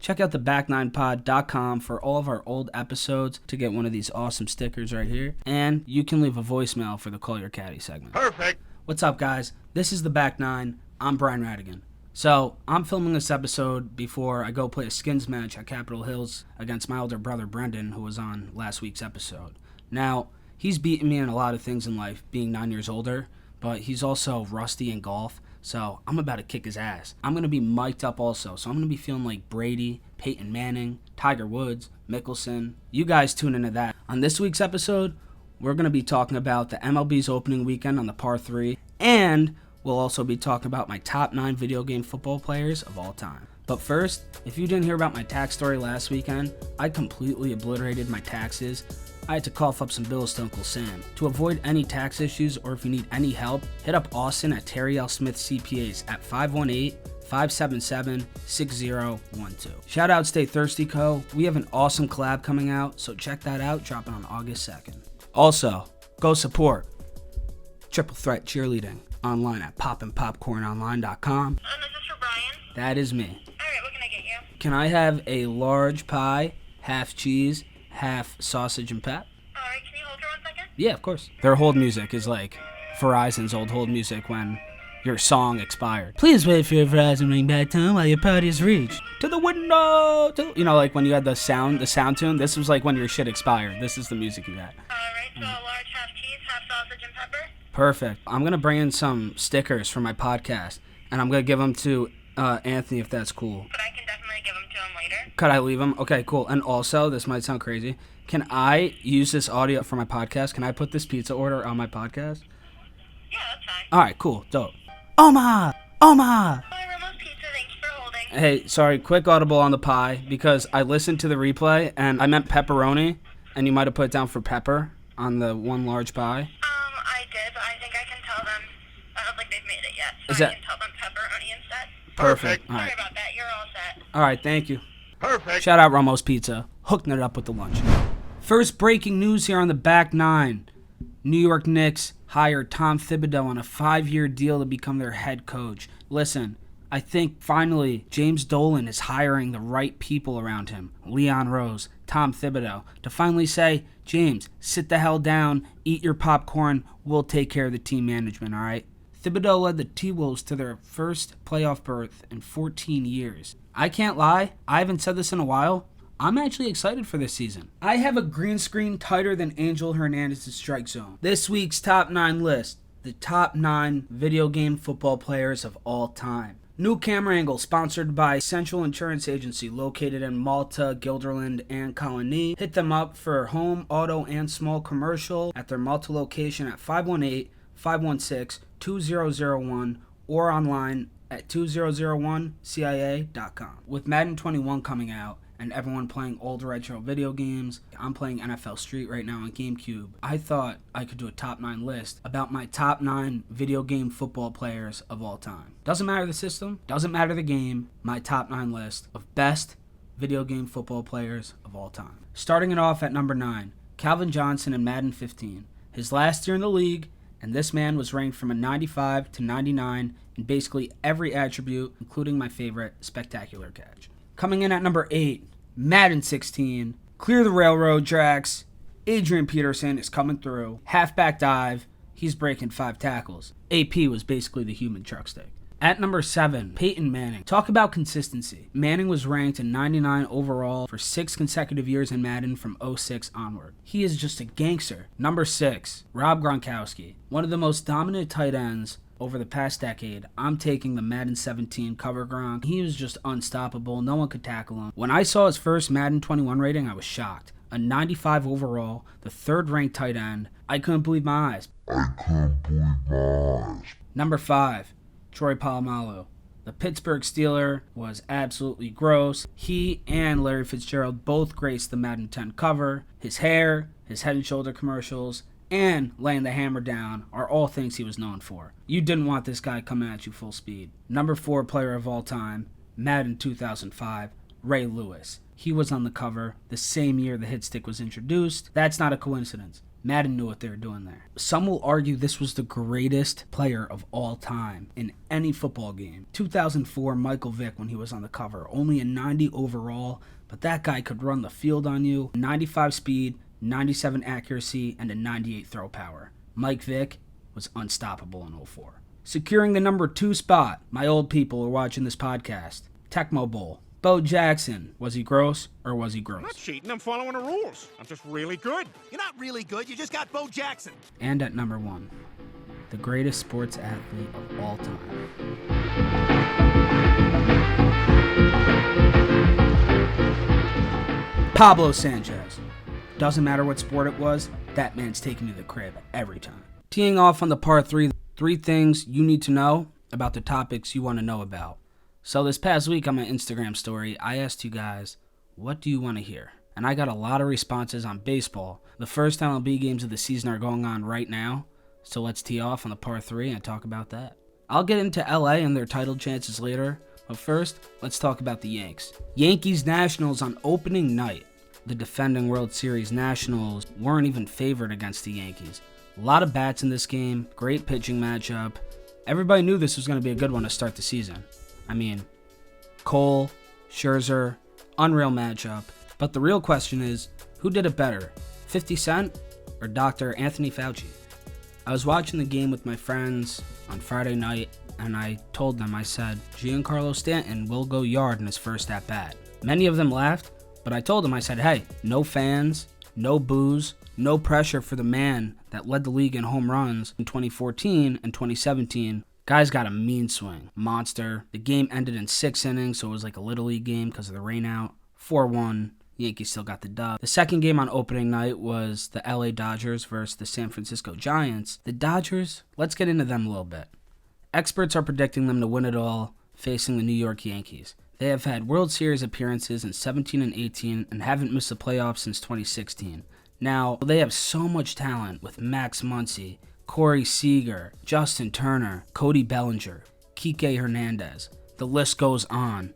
Check out the back9pod.com for all of our old episodes to get one of these awesome stickers right here. And you can leave a voicemail for the Call Your Caddy segment. Perfect. What's up, guys? This is the Back 9. I'm BRhat again. So, I'm filming this episode before I go play a skins match at Capitol Hills against my older brother Brendan, who was on last week's episode. Now, he's beaten me in a lot of things in life, being 9 years older, but he's also rusty in golf. So I'm about to kick his ass. I'm going to be mic'd up also. So I'm going to be feeling like Brady, Peyton Manning, Tiger Woods, Mickelson. You guys tune into that. On this week's episode, we're going to be talking about the MLB's opening weekend on the par 3. And we'll also be talking about my top 9 video game football players of all time. But first, if you didn't hear about my tax story last weekend, I completely obliterated my taxes. I had to cough up some bills to Uncle Sam. To avoid any tax issues or if you need any help, hit up Austin at Terry L. Smith CPAs at 518-577-6012. Shout out Stay Thirsty Co. We have an awesome collab coming out, so check that out, dropping on August 2nd. Also, go support Triple Threat Cheerleading online at popandpopcornonline.com. Is this for Brian? That is me. Alright, what can I get you? Can I have a large pie, half cheese, half sausage and pep? Alright, can you hold for 1 second? Yeah, of course. Their hold music is like Verizon's old hold music when your song expired. Please wait for your Verizon ringback tone while your party is reached. To the window! You know, like when you had the sound tune? This was like when your shit expired. This is the music you got. Alright, so a large half cheese, half sausage and pepper. Perfect. I'm going to bring in some stickers for my podcast, and I'm going to give them to Anthony if that's cool. But I can definitely give them to him later. Could I leave them? Okay, cool. And also, this might sound crazy. Can I use this audio for my podcast? Can I put this pizza order on my podcast? Yeah, that's fine. All right, cool. Dope. Omaha! Omaha! Hi, Ramo's Pizza, thank you for holding. Hey, sorry, quick audible on the pie because I listened to the replay and I meant pepperoni, and you might have put it down for pepper on the one large pie. I did, but I think I can tell them. I don't think they've made it yet, so Is I that- can tell them pepperoni instead. Perfect. All Sorry right. about that, you're all set. All right, thank you. Perfect. Shout out Ramos Pizza, hooking it up with the lunch. First breaking news here on the Back 9. New York Knicks hired Tom Thibodeau on a 5-year deal to become their head coach. Listen, I think finally James Dolan is hiring the right people around him. Leon Rose, Tom Thibodeau, to finally say, James, sit the hell down, eat your popcorn, we'll take care of the team management, all right? Thibodeau led the T-Wolves to their first playoff berth in 14 years. I can't lie, I haven't said this in a while. I'm actually excited for this season. I have a green screen tighter than Angel Hernandez's strike zone. This week's top 9 list, the top 9 video game football players of all time. New camera angle sponsored by Central Insurance Agency located in Malta, Guilderland, and Colony. Hit them up for home, auto, and small commercial at their Malta location at 518-516-2001 or online at 2001cia.com. With Madden 21 coming out and everyone playing old retro video games, I'm playing NFL Street right now on GameCube. I thought I could do a top 9 list about my top 9 video game football players of all time. Doesn't matter the system, doesn't matter the game, my top 9 list of best video game football players of all time. Starting it off at number 9, Calvin Johnson in Madden 15. His last year in the league, and this man was ranked from a 95 to 99 in basically every attribute, including my favorite, spectacular catch. Coming in at number 8, Madden 16. Clear the railroad tracks. Adrian Peterson is coming through. Halfback dive. He's breaking 5 tackles. AP was basically the human truck stick. At number 7, Peyton Manning. Talk about consistency. Manning was ranked in 99 overall for 6 consecutive years in Madden from 06 onward. He is just a gangster. Number 6, Rob Gronkowski. One of the most dominant tight ends over the past decade. I'm taking the Madden 17 cover Gronk. He was just unstoppable. No one could tackle him. When I saw his first Madden 21 rating, I was shocked. A 95 overall, the 3rd ranked tight end. I couldn't believe my eyes. Number 5, Troy Polamalu. The Pittsburgh Steeler was absolutely gross. He and Larry Fitzgerald both graced the Madden 10 cover. His hair, his Head and Shoulder commercials, and laying the hammer down are all things he was known for. You didn't want this guy coming at you full speed. Number 4 player of all time, Madden 2005, Ray Lewis. He was on the cover the same year the hit stick was introduced. That's not a coincidence. Madden knew what they were doing there. Some will argue this was the greatest player of all time in any football game. 2004 Michael Vick when he was on the cover. Only a 90 overall, but that guy could run the field on you. 95 speed, 97 accuracy, and a 98 throw power. Mike Vick was unstoppable in 04. Securing the number 2 spot, my old people are watching this podcast. Tecmo Bowl. Bo Jackson. Was he gross or was he gross? I'm not cheating, I'm following the rules. I'm just really good. You're not really good, you just got Bo Jackson. And at number 1, the greatest sports athlete of all time. Pablo Sanchez. Doesn't matter what sport it was, that man's taking me to the crib every time. Teeing off on the part 3, 3 things you need to know about the topics you want to know about. So this past week on my Instagram story, I asked you guys, what do you want to hear? And I got a lot of responses on baseball. The first MLB games of the season are going on right now, so let's tee off on the part 3 and talk about that. I'll get into LA and their title chances later, but first, let's talk about the Yanks. Yankees Nationals on opening night. The defending World Series Nationals weren't even favored against the Yankees. A lot of bats in this game, great pitching matchup. Everybody knew this was going to be a good one to start the season. I mean, Cole, Scherzer, unreal matchup. But the real question is, who did it better, 50 Cent or Dr. Anthony Fauci? I was watching the game with my friends on Friday night, and I told them, I said, Giancarlo Stanton will go yard in his first at-bat. Many of them laughed, but I told them, I said, hey, no fans, no boos, no pressure for the man that led the league in home runs in 2014 and 2017. Guy's got a mean swing. Monster. The game ended in 6 innings, so it was like a Little League game because of the rain out. 4-1. Yankees still got the dub. The second game on opening night was the LA Dodgers versus the San Francisco Giants. The Dodgers, let's get into them a little bit. Experts are predicting them to win it all, facing the New York Yankees. They have had World Series appearances in 17 and 18 and haven't missed the playoffs since 2016. Now, they have so much talent with Max Muncy, Corey Seager, Justin Turner, Cody Bellinger, Kike Hernandez. The list goes on.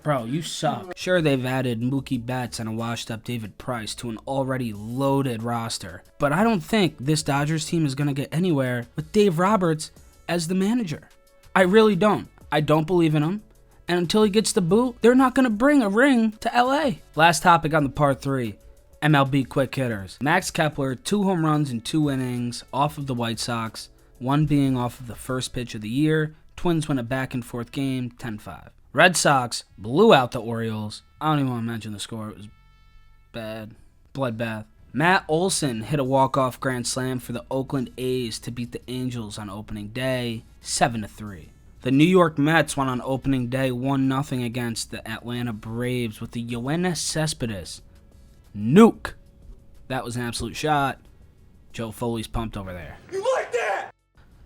Bro, you suck. Sure, they've added Mookie Betts and a washed-up David Price to an already loaded roster, but I don't think this Dodgers team is going to get anywhere with Dave Roberts as the manager. I really don't. I don't believe in him, and until he gets the boot, they're not going to bring a ring to LA. Last topic on the part 3. MLB quick hitters. Max Kepler, 2 home runs in 2 innings off of the White Sox, one being off of the first pitch of the year. Twins win a back-and-forth game, 10-5. Red Sox blew out the Orioles. I don't even want to mention the score. It was bad. Bloodbath. Matt Olson hit a walk-off grand slam for the Oakland A's to beat the Angels on opening day, 7-3. The New York Mets won on opening day 1-0 against the Atlanta Braves with the Yoenis Cespedes nuke. That was an absolute shot. Joe Foley's pumped over there. You like that?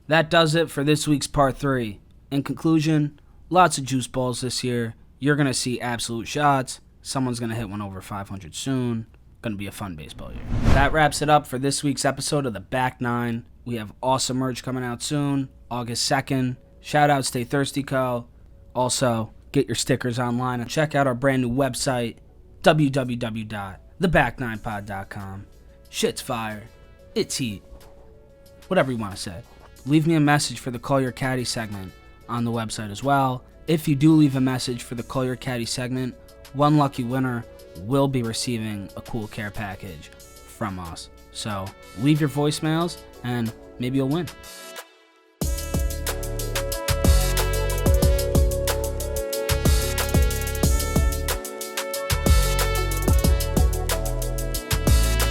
That does it for this week's part 3. In conclusion, lots of juice balls this year. You're going to see absolute shots. Someone's going to hit one over 500 soon. Going to be a fun baseball year. That wraps it up for this week's episode of the Back 9. We have awesome merch coming out soon, August 2nd. Shout out Stay Thirsty Co. Also, get your stickers online and check out our brand new website, www.theback9pod.com. Shit's fire. It's heat. Whatever you want to say. Leave me a message for the Call Your Caddy segment on the website as well. If you do leave a message for the Call Your Caddy segment, one lucky winner will be receiving a cool care package from us. So leave your voicemails and maybe you'll win.